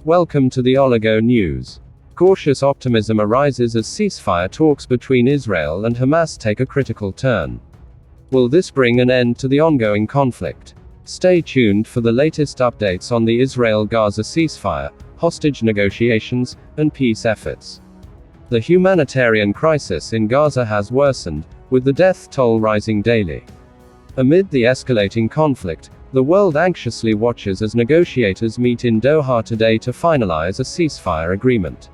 Welcome to the Oligo News. Cautious optimism arises as ceasefire talks between Israel and Hamas take a critical turn. Will this bring an end to the ongoing conflict? Stay tuned for the latest updates on the Israel-Gaza ceasefire, hostage negotiations, and peace efforts. The humanitarian crisis in Gaza has worsened, with the death toll rising daily. Amid the escalating conflict, the world anxiously watches as negotiators meet in Doha today to finalize a ceasefire agreement.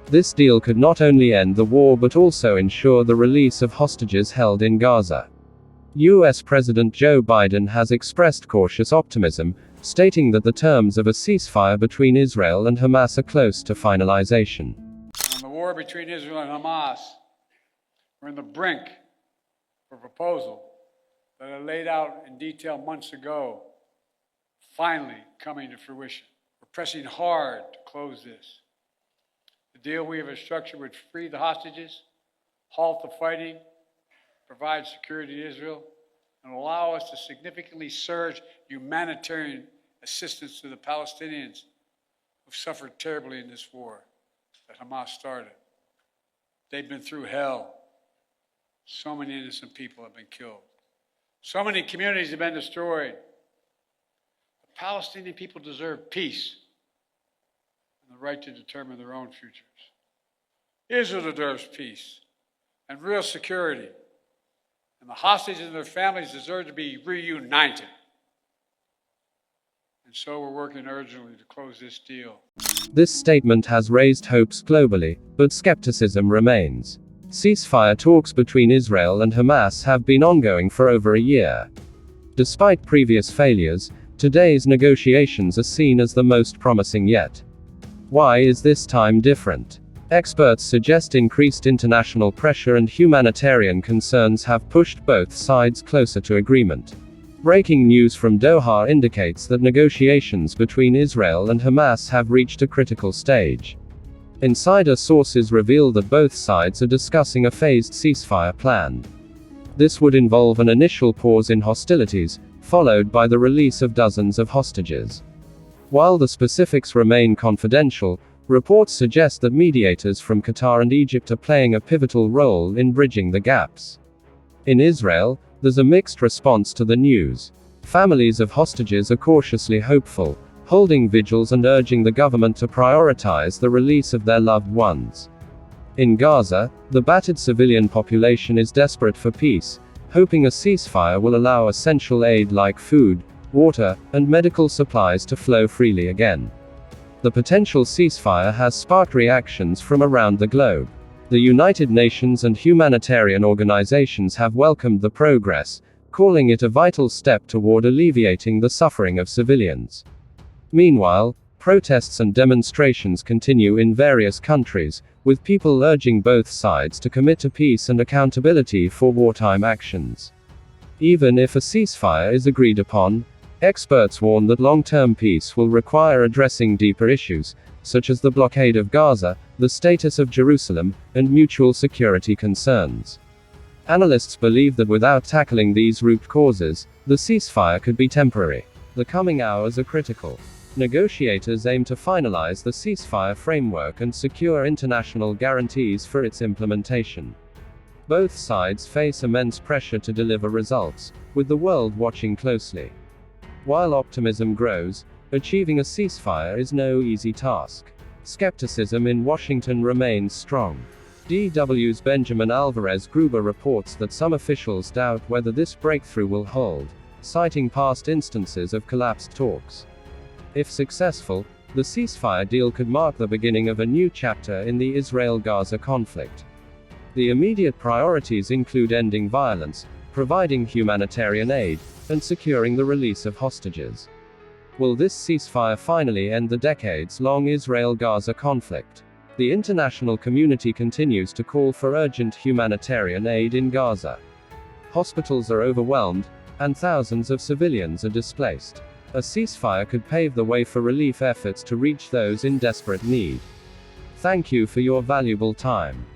This deal could not only end the war but also ensure the release of hostages held in Gaza. US President Joe Biden has expressed cautious optimism, stating that the terms of a ceasefire between Israel and Hamas are close to finalization. On the war between Israel and Hamas, we're on the brink of a proposal that I laid out in detail months ago, finally coming to fruition. We're pressing hard to close this. The deal we have structured would free the hostages, halt the fighting, provide security to Israel, and allow us to significantly surge humanitarian assistance to the Palestinians who've suffered terribly in this war that Hamas started. They've been through hell. So many innocent people have been killed. So many communities have been destroyed. The Palestinian people deserve peace and the right to determine their own futures. Israel deserves peace and real security. And the hostages and their families deserve to be reunited. And so we're working urgently to close this deal. This statement has raised hopes globally, but skepticism remains. Ceasefire talks between Israel and Hamas have been ongoing for over a year. Despite previous failures, today's negotiations are seen as the most promising yet. Why is this time different? Experts suggest increased international pressure and humanitarian concerns have pushed both sides closer to agreement. Breaking news from Doha indicates that negotiations between Israel and Hamas have reached a critical stage. Insider sources reveal that both sides are discussing a phased ceasefire plan. This would involve an initial pause in hostilities, followed by the release of dozens of hostages. While the specifics remain confidential, reports suggest that mediators from Qatar and Egypt are playing a pivotal role in bridging the gaps. In Israel, there's a mixed response to the news. Families of hostages are cautiously hopeful, holding vigils and urging the government to prioritize the release of their loved ones. In Gaza, the battered civilian population is desperate for peace, hoping a ceasefire will allow essential aid like food, water, and medical supplies to flow freely again. The potential ceasefire has sparked reactions from around the globe. The United Nations and humanitarian organizations have welcomed the progress, calling it a vital step toward alleviating the suffering of civilians. Meanwhile, protests and demonstrations continue in various countries, with people urging both sides to commit to peace and accountability for wartime actions. Even if a ceasefire is agreed upon, experts warn that long-term peace will require addressing deeper issues, such as the blockade of Gaza, the status of Jerusalem, and mutual security concerns. Analysts believe that without tackling these root causes, the ceasefire could be temporary. The coming hours are critical. Negotiators aim to finalize the ceasefire framework and secure international guarantees for its implementation. Both sides face immense pressure to deliver results, with the world watching closely. While optimism grows, achieving a ceasefire is no easy task. Skepticism in Washington remains strong. DW's Benjamin Alvarez Gruber reports that some officials doubt whether this breakthrough will hold, citing past instances of collapsed talks. If successful, the ceasefire deal could mark the beginning of a new chapter in the Israel-Gaza conflict. The immediate priorities include ending violence, providing humanitarian aid, and securing the release of hostages. Will this ceasefire finally end the decades-long Israel-Gaza conflict? The international community continues to call for urgent humanitarian aid in Gaza. Hospitals are overwhelmed, and thousands of civilians are displaced. A ceasefire could pave the way for relief efforts to reach those in desperate need. Thank you for your valuable time.